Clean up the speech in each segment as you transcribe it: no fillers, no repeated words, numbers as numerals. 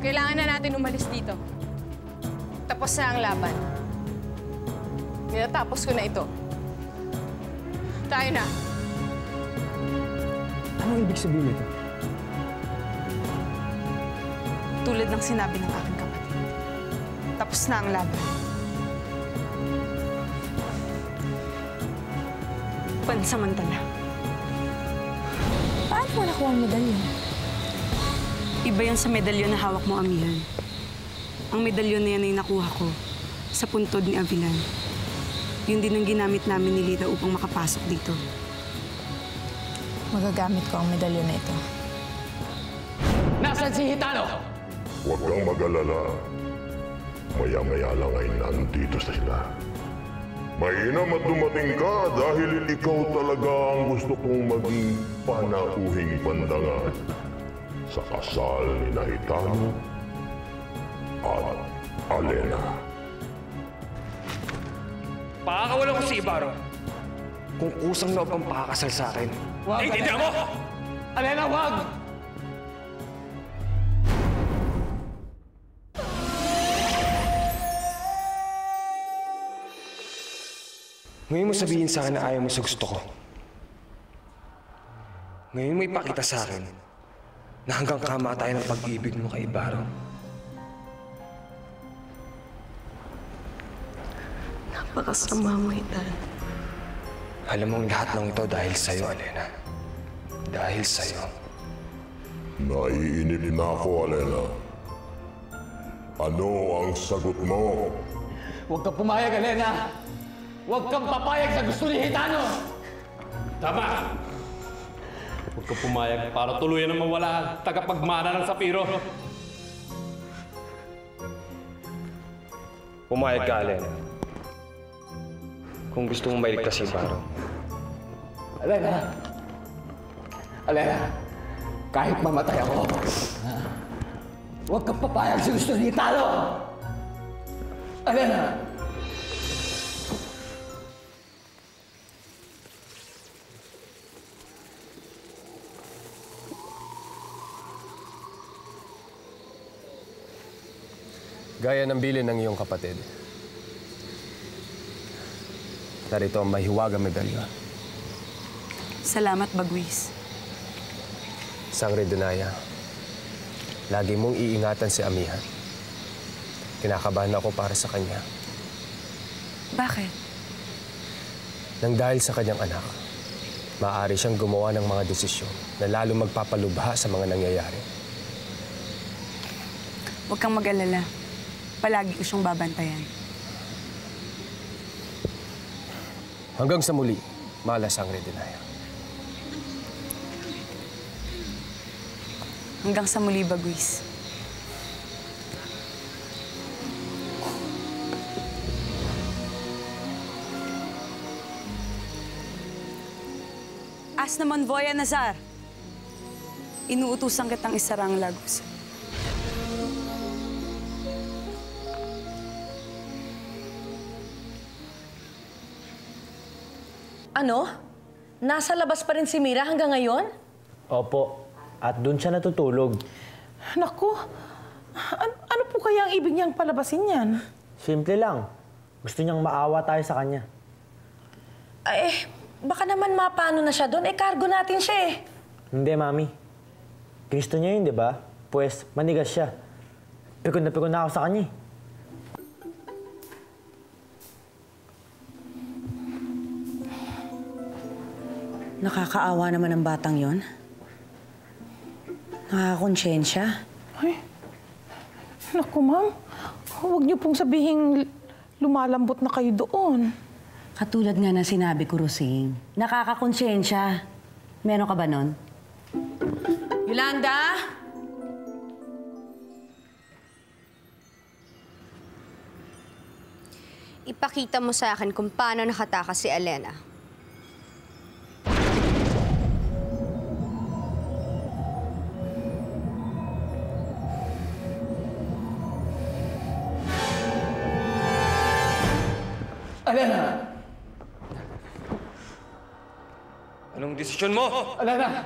Kailangan na natin umalis dito. Tapos na ang laban. Ninatapos ko na ito. Tayo na. Anong ibig sabihin nito? Tulad ng sinabi ng aking kapatid. Tapos na ang laban. Pansamantala. Paano mo nakuha ang medalyon? Iba yan sa medalyon na hawak mo, Amihan. Ang medalyon na yan ay nakuha ko sa puntod ni Avilan. Yun din ang ginamit namin ni Lita upang makapasok dito. Magagamit ko ang medalyon na ito. Nasaan si Hitano? Huwag kang mag-alala. Maya-maya lang ay nandito sila. Mainam at dumating ka dahil ikaw talaga ang gusto kong maging panauhing pandangan sa kasal ni Hitano at Alena. Pakakawalan ko si Ibarra. Kung kusang loob ang pakakasal sa akin. Naiintindihan mo? Alena, wag! Ngayon mo sabihin sa akin na ayaw mo sa gusto ko. Ngayon mo ipakita sa akin na hanggang kamatayan ang pag-ibig mo kay Ibarra. Napakasama mo, Itan. Alam mong lahat ng ito dahil sa'yo, Alena. Dahil sa'yo. Naiinip na ako, Alena. Ano ang sagot mo? Huwag kang pumayag, Alena! Huwag kang papayag sa gusto ni Hitano! Tama! Huwag kang pumayag para tuluyan na mawala ang tagapagmana ng Sapiro. Pumayag ka, Alena. Kung gusto mong mailigtas si Ibarra. Alena! Alena! Kahit mamatay ako, huwag kang papayag sa gusto ni Hitano! Alena! Gaya ng bilin ng iyong kapatid. Narito ang mahiwagang medalyon. Salamat, Bagwis. Sangre Donaya, lagi mong iingatan si Amihan. Kinakabahan ako para sa kanya. Bakit? Nang dahil sa kanyang anak, maaari siyang gumawa ng mga desisyon na lalo magpapalubha sa mga nangyayari. Huwag kang mag-alala. Palagi ko siyang babantayan. Hanggang sa muli, Mala Sangre Donaya. Hanggang sa muli, Bagwis. As naman, Voya Nazar. Inuutusan kitang isarang Lagos. Ano? Nasa labas pa rin si Mira hanggang ngayon? Opo. At doon siya natutulog. Naku, ano po kaya ang ibig niyang palabasin yan? Simple lang. Gusto niyang maawa tayo sa kanya. Eh, baka naman mapano na siya doon. Eh, cargo natin siya eh. Hindi, Mami. Gusto niya yun, di ba? Pues, manigas siya. Pikon na ako sa kanya eh. Nakakaawa naman ang batang yon. Nakakakonsyensya. Ay, naku, ma'am. Huwag niyo pong sabihin lumalambot na kayo doon. Katulad nga na sinabi ko, Rosing. Nakakakonsyensya. Meron ka ba nun? Yolanda? Ipakita mo sa akin kung paano nakatakas si Alena. Alena! Anong desisyon mo? Alena!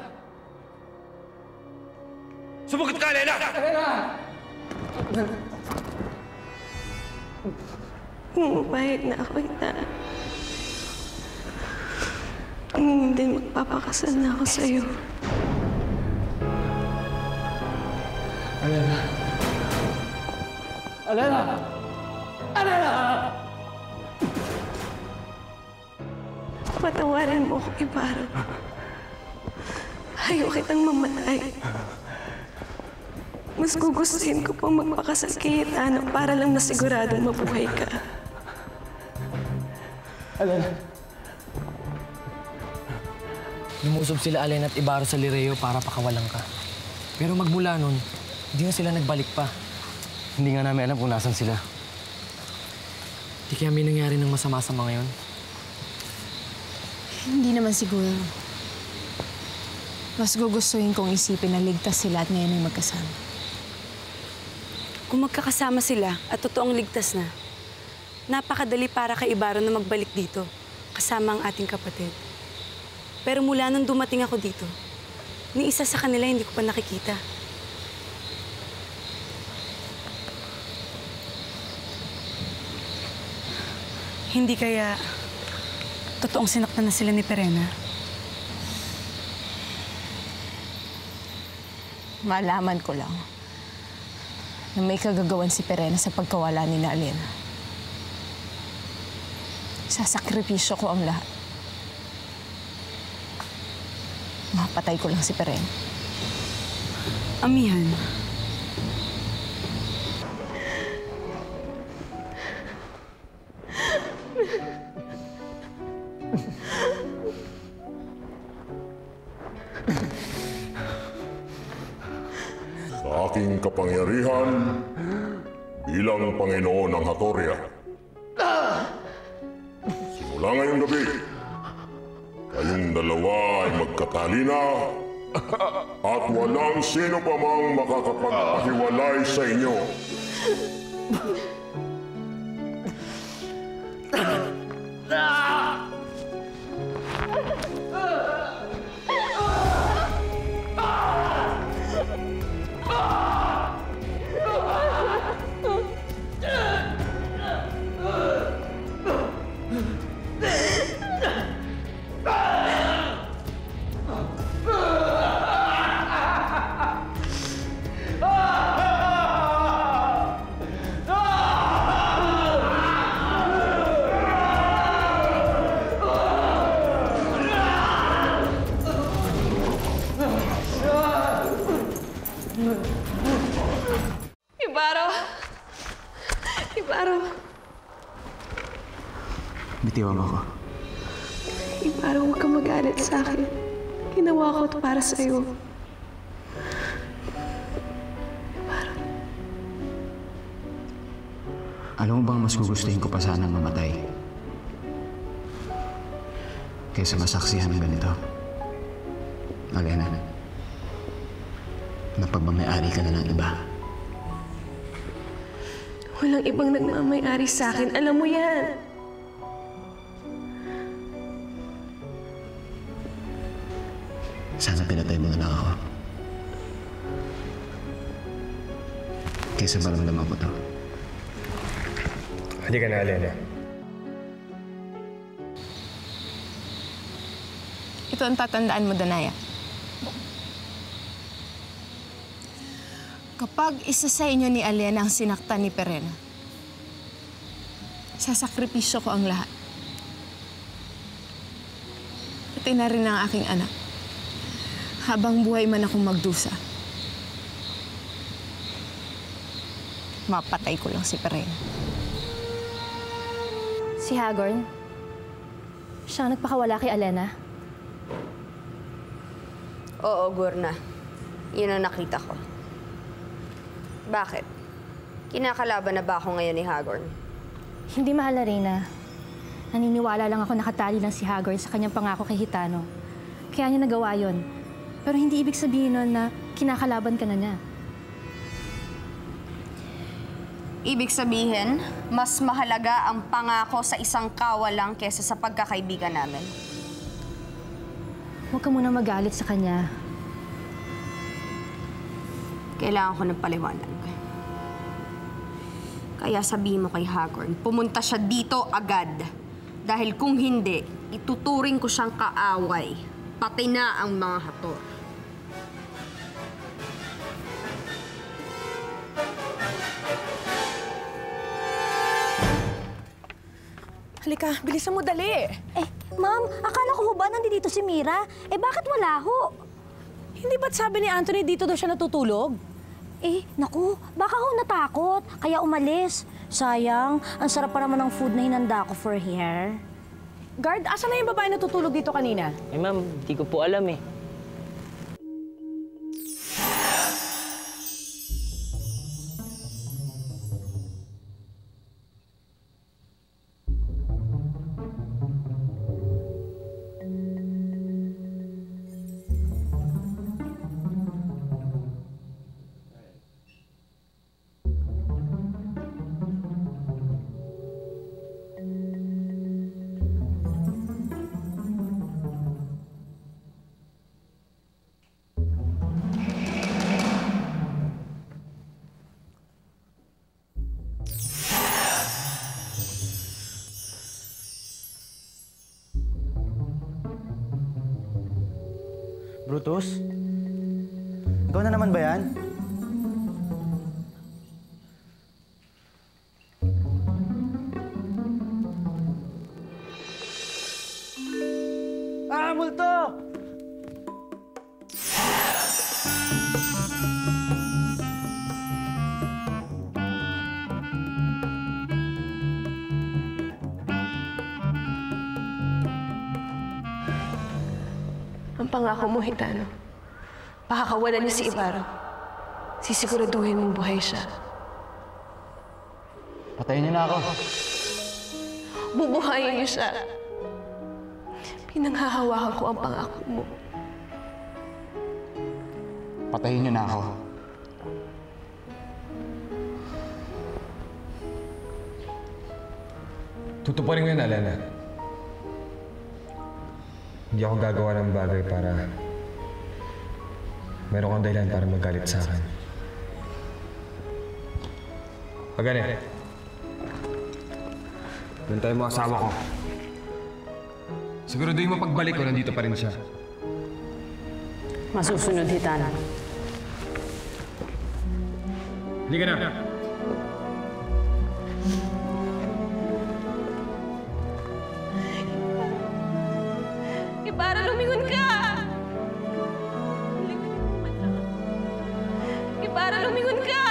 Sumagot ka, Alena! Alena! Pumapayag na ako na hindi magpapakasal na ako sa'yo. Alena! Alena! Alena! Patawarin mo ako, Ibarra. Ayaw kitang mamatay. Mas gugustuhin ko pang magpakasal kay Hitano para lang masiguradong mabuhay ka. Alena! Lumusob sila Alena at Ibarra sa Lireo para pakawalan ka. Pero magmula nun, hindi na sila nagbalik pa. Hindi nga namin alam kung nasan sila. Hindi kaya may nangyari ng masama sa mga ngayon. Hindi naman siguro. Mas gugustuhin kong isipin na ligtas sila at ngayon ay magkasama. Kung magkakasama sila at totoong ligtas na, napakadali para kay Ibarra na magbalik dito, kasama ang ating kapatid. Pero mula nung dumating ako dito, ni isa sa kanila hindi ko pa nakikita. Hindi kaya totoong sinaktan na sila ni Perena? Malaman ko lang na may kagagawan si Perena sa pagkawala ni Alena. Sasakripisyo ko ang lahat. Mapatay ko lang si Perena. Amihan. Sa aking kapangyarihan bilang Panginoon ng Hatoria. Simula ngayong gabi, kayong dalawa ay magkatali na at walang sino pa mang makakapagpahiwalay sa inyo. Ibarra! Ibarra! Bitiwan mo ako. Ibarra, huwag kang magalit sa akin. Ginawa ko ito para sa'yo. Ibarra. Alam mo bang mas gugustuhin ko pa sanang mamatay? Kaysa masaksihan ng ganito. Alena, napagmamayari ka na ng iba. Walang ibang nagmamayari sa akin. Alam mo yan. Sana pinatay mo na lang ako. Kaysa maramdaman ko to. Hindi ka na, Alena. Ito ang tatandaan mo, Danaya. Kapag isa sa inyo ni Alena ang sinaktan ni Perena, sasakripisyo ko ang lahat. Pati na rin ang aking anak. Habang buhay man akong magdusa, mapatay ko lang si Perena. Si Hagorn, siya ang nagpakawala kay Alena? Oo, Gurna. Yun ang nakita ko. Bakit? Kinakalaban na ba ako ngayon ni Hagorn? Hindi, mahal na Reyna. Naniniwala lang ako nakatali lang si Hagorn sa kanyang pangako kay Hitano. Kaya niya nagawa yun. Pero hindi ibig sabihin nun na kinakalaban ka na niya. Ibig sabihin, mas mahalaga ang pangako sa isang kawalang kesa sa pagkakaibigan namin. Huwag ka muna magalit sa kanya. Kailangan ko ng paliwanag. Kaya sabihin mo kay Hagorn, pumunta siya dito agad. Dahil kung hindi, ituturing ko siyang kaaway. Pati na ang mga hator. Halika, bilisan mo, dali. Ma'am, akala ko ho ba nandito si Mira? Bakit wala ho? Hindi ba't sabi ni Anthony dito daw siya natutulog? Naku, baka ho natakot, kaya umalis. Sayang, ang sarap pa naman ng food na hinanda ko for here. Guard, asan na yung babae natutulog dito kanina? Ma'am, di ko po alam Brutus? Ikaw na naman ba yan? Multo! Ang pangako mo, Hitano. Pakakawalan niya si Ibarra. Sisiguraduhin mong buhay siya. Patayin niyo na ako. Bubuhayin niyo siya. Pinanghahawakan ko ang pangako mo. Patayin niyo na ako. Tutuparin ko yun, Alena. Hindi ako gagawa ng bagay para meron kang dahilan para magalit sa akin. Pagani, doon tayo mga asawa ko. Siguraduhin mo pagbalik ko, nandito pa rin siya. Masusunod, Hitano. Halika na! Ibarra, lumingon ka! Ibarra, lumingon ka!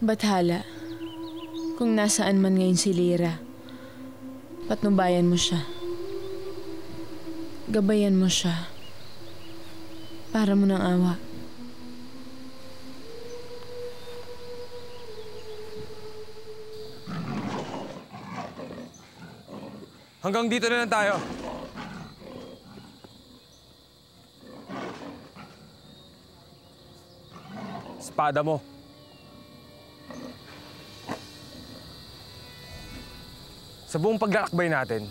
Bathala, kung nasaan man ngayon si Lyra, patnubayan mo siya. Gabayan mo siya. Para mo ng awa. Hanggang dito na lang tayo. Espada mo. Sa buong paglalakbay natin,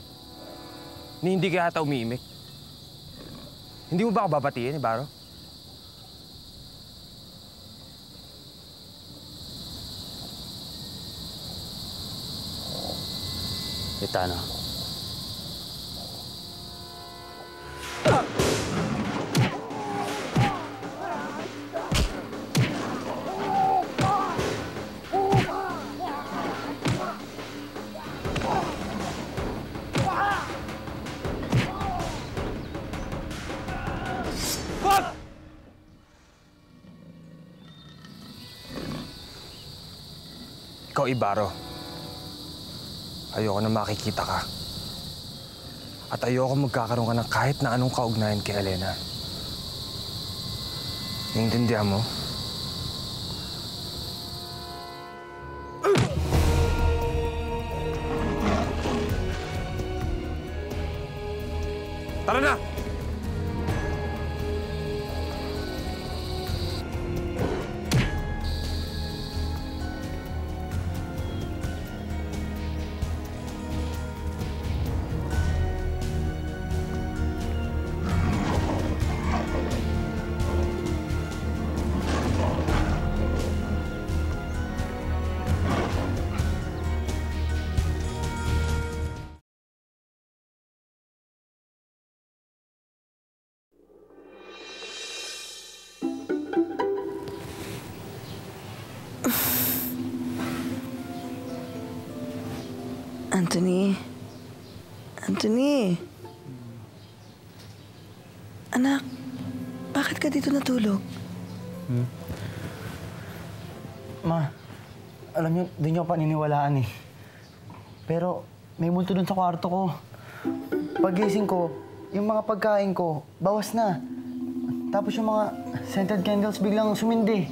ni hindi kaya ata umiimik. Hindi mo ba ako babatiin, Ibarra? Hitano. Ikaw, Ibarra. Ayoko na makikita ka. At ayoko magkakaroon ka ng kahit na anong kaugnayan kay Elena. Naiintindihan mo? Tara na! Anthony? Anthony? Anak, bakit ka dito natulog? Ma, alam niyo, di niyo paniniwalaan eh. Pero may multo dun sa kwarto ko. Pagising ko, yung mga pagkain ko, bawas na. Tapos yung mga scented candles biglang sumindi.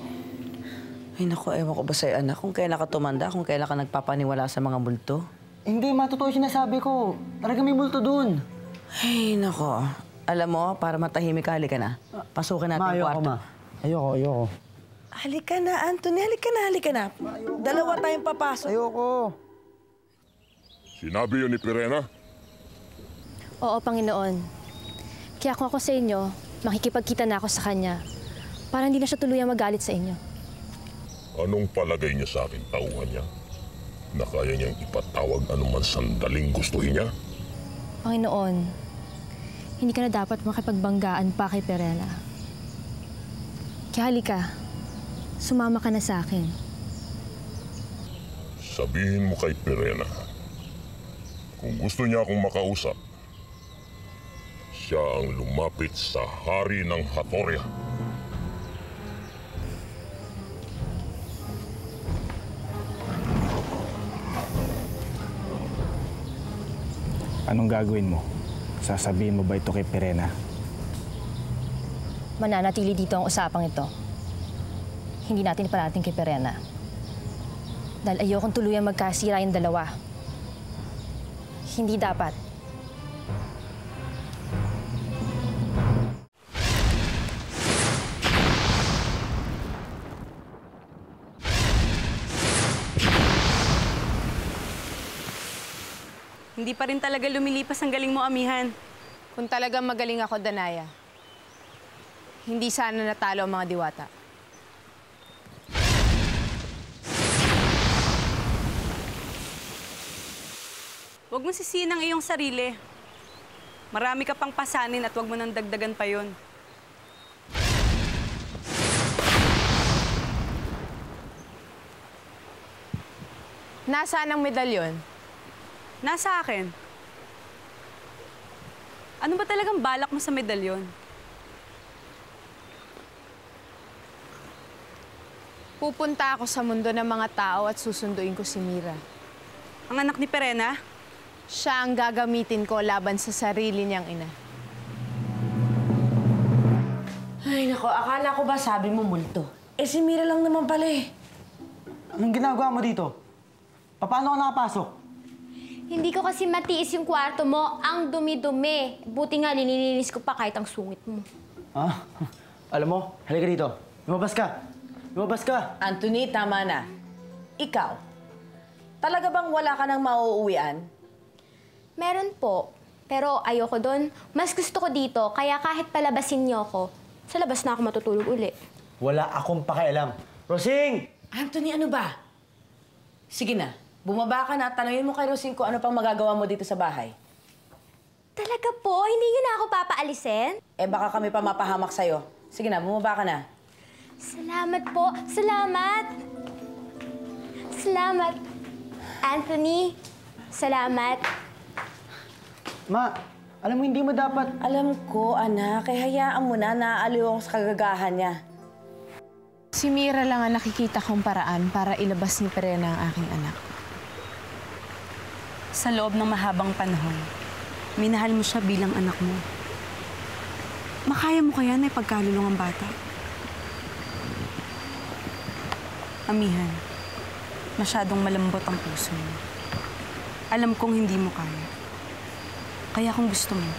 Ay naku, ewan ko ba sa'yo, anak, kung kailan ka tumanda, kung kailan ka nagpapaniwala sa mga multo? Hindi, ma, totoo yung sinasabi ko. Talaga may multo dun. Ay naku, alam mo, para matahimik ka, halika na. Pasukin natin yung kwarto. Ayoko. Halika na, Anthony, halika na. Dalawa tayong papasok. Ayoko. Sinabi yun ni Pirena? Oo, Panginoon. Kaya kung ako sa inyo, makikipagkita na ako sa kanya para hindi na siya tuluyang magalit sa inyo. Anong palagay niya sa akin, tauhan niya? Na kaya niyang ipatawag anuman sandaling gustuhin niya? Panginoon, hindi ka na dapat makipagbanggaan pa kay Pirena. Kaya halika, sumama ka na sa akin. Sabihin mo kay Pirena, kung gusto niya akong makausap, siya ang lumapit sa hari ng Hatoria. Anong gagawin mo? Sasabihin mo ba ito kay Pirena? Mananatili dito ang usapang ito. Hindi natin iparating kay Pirena. Dahil ayokong tuluyang magkasira yung dalawa. Hindi dapat. Hindi pa rin talaga lumilipas ang galing mo, amihan. Kung talagang magaling ako, Danaya, hindi sana natalo ang mga diwata. Huwag mo sisihin ang iyong sarili. Marami ka pang pasanin at huwag mo nang dagdagan pa yon. Nasaan ang medalyon? Nasa akin. Ano ba talagang balak mo sa medalyon? Pupunta ako sa mundo ng mga tao at susunduin ko si Mira. Ang anak ni Pirena? Siya ang gagamitin ko laban sa sarili niyang ina. Ay nako, akala ko ba sabi mo multo? Eh si Mira lang naman pala eh. Anong ginagawa mo dito? Paano ka nakapasok? Hindi ko kasi matiis yung kwarto mo. Ang dumi-dumi. Buti nga, linilinis ko pa kahit ang sungit mo. Ah, alam mo, halika dito. Lumabas ka. Lumabas ka. Anthony, tama na. Ikaw, talaga bang wala ka nang mauuwian? Meron po. Pero ayoko doon. Mas gusto ko dito. Kaya kahit palabasin niyo ako, sa labas na ako matutulog uli. Wala akong pakialam. Rosing! Anthony, ano ba? Sige na. Bumaba ka na at tanungin mo kay Rosing kung ano pang magagawa mo dito sa bahay. Talaga po? Hindi niyo na ako papaalisin? Eh baka kami pa mapahamak sa'yo. Sige na, bumaba ka na. Salamat po. Salamat. Salamat. Anthony, salamat. Ma, alam mo hindi mo dapat... Alam ko, anak. Kaya hayaan mo na. Naaaliw ako sa kagagahan niya. Si Mira lang ang nakikita kong paraan para ilabas ni Pirena ang aking anak. Sa loob ng mahabang panahon, minahal mo siya bilang anak mo. Makaya mo kaya na ipagkalulong ang bata? Amihan, masyadong malambot ang puso mo. Alam kong hindi mo kaya. Kaya kung gusto mo,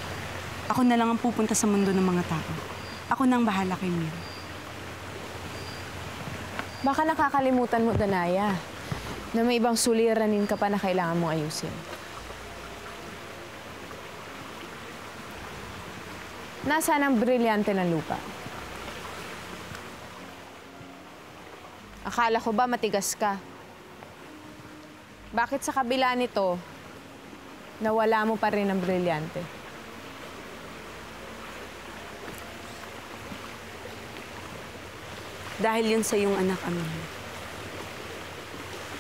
ako na lang ang pupunta sa mundo ng mga tao. Ako na ang bahala kay Mira. Baka nakakalimutan mo, Danaya, na may ibang suliranin ka pa na kailangan mong ayusin. Nasaan ang brilyante ng lupa? Akala ko ba matigas ka? Bakit sa kabila nito, nawala mo pa rin ang brilyante? Dahil yun sa iyong anak, Amihan.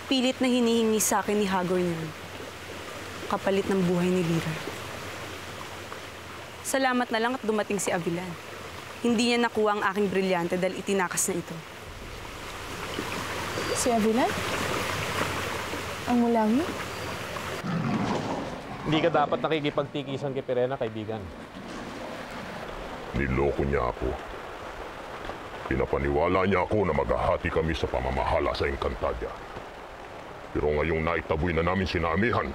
Pilit na hinihingi sa akin ni Hagor niya kapalit ng buhay ni Lira. Salamat na lang at dumating si Avilan. Hindi niya nakuha ang aking brilyante dahil itinakas na ito. Si Avilan? Ang mulangi? Hindi ka dapat nakikipagtikisan kay Perena, kaibigan. Niloko niya ako. Pinapaniwala niya ako na maghahati kami sa pamamahala sa Encantadia. Pero ngayong naitaboy na namin sina Amihan,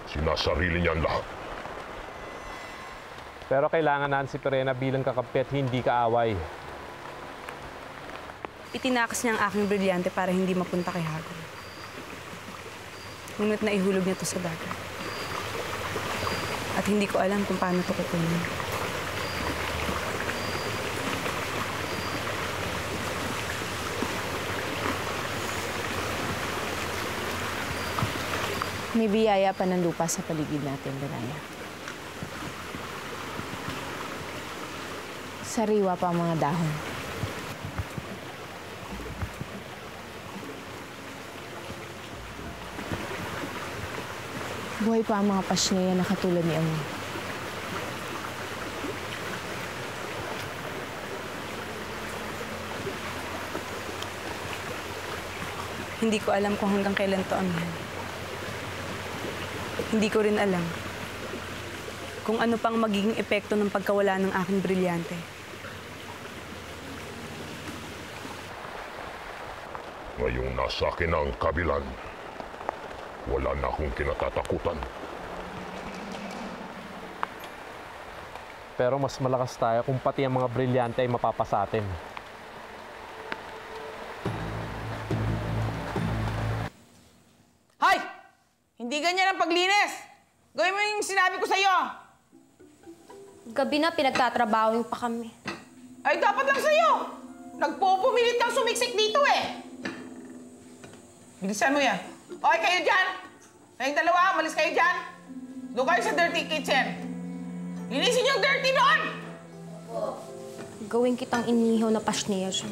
sinasarili niya ang lahat. Pero kailangan natin si Perena bilang kakampi at hindi kaaway. Itinakas niya ang aking brilyante para hindi mapunta kay Hagor. Ngunit naihulog niya to sa dagat. At hindi ko alam kung paano to kukunin. May biyaya pa ng lupa sa paligid natin, Benaya. Sariwa pa ang mga dahon. Buhay pa ang mga pasneya na katulad ni Ami. Hindi ko alam kung hanggang kailan to, Amihan. Hindi ko rin alam kung ano pang magiging epekto ng pagkawala ng aking brilyante. Ngayong nasa akin na ang kabilan, wala na akong kinatatakutan. Pero mas malakas tayo kung pati ang mga brilyante ay mapapasa atin. Hoy! Hindi ganyan ang paglinis! Gawin mo yung sinabi ko sa'yo! Gabi na, pinagtatrabaho pa kami. Ay, dapat lang sa'yo! Nagpupumilit kang sumiksik dito eh! Bilisan mo yan. Okay, kayo dyan! Kayong dalawa, malis kayo dyan! Doon kayo sa dirty kitchen! Linisin yung dirty doon! Gawin kitang inihaw na pasneya siya.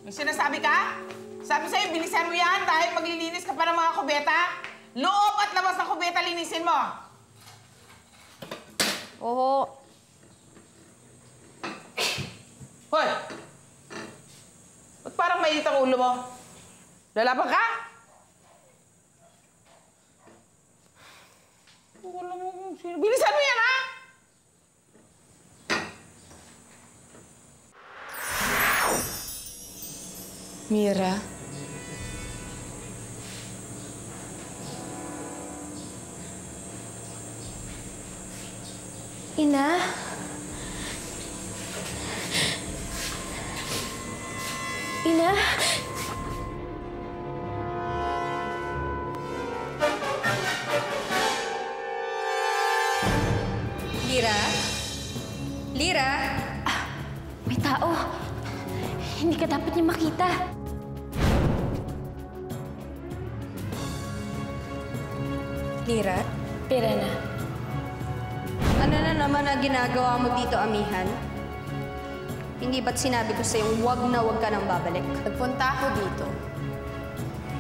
May sinasabi ka? Sabi sa'yo, bilisan mo yan dahil maglilinis ka pa ng mga kubeta. Loob at labas ng kubeta, linisin mo. Oo. Hoy! Ba't parang mainit ang ulo mo? Lalaban ka? Wala mo kung sino. Bilisan mo yan, ha? Mira? Ina? Ina? Lira? Lira? May tao. Hindi ka dapat niya makita. Lira? Perena. Ano na naman ang ginagawa mo dito, Amihan? Hindi ba't sinabi ko sa'yo, wag na wag ka nang babalik? Nagpunta ako dito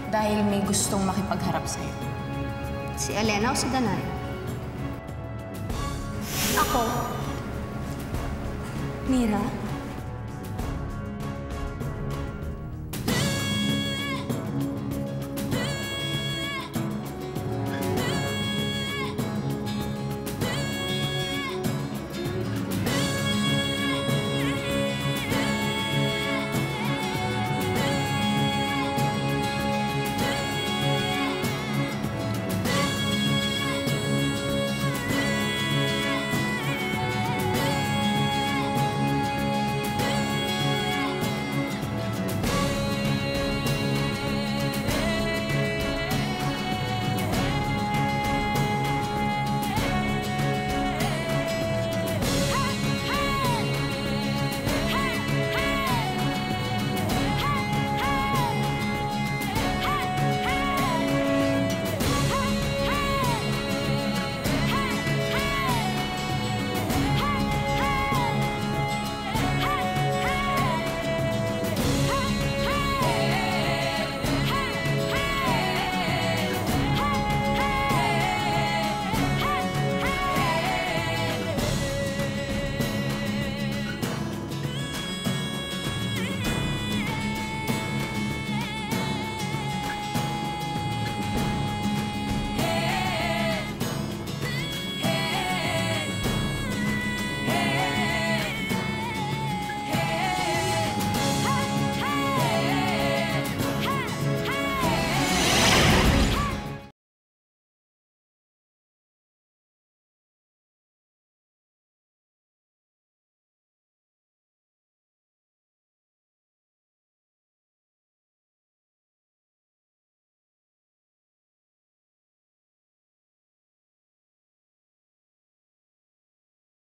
dahil may gustong makipagharap sa'yo. Si Elena o si Danay? Ako. Mira?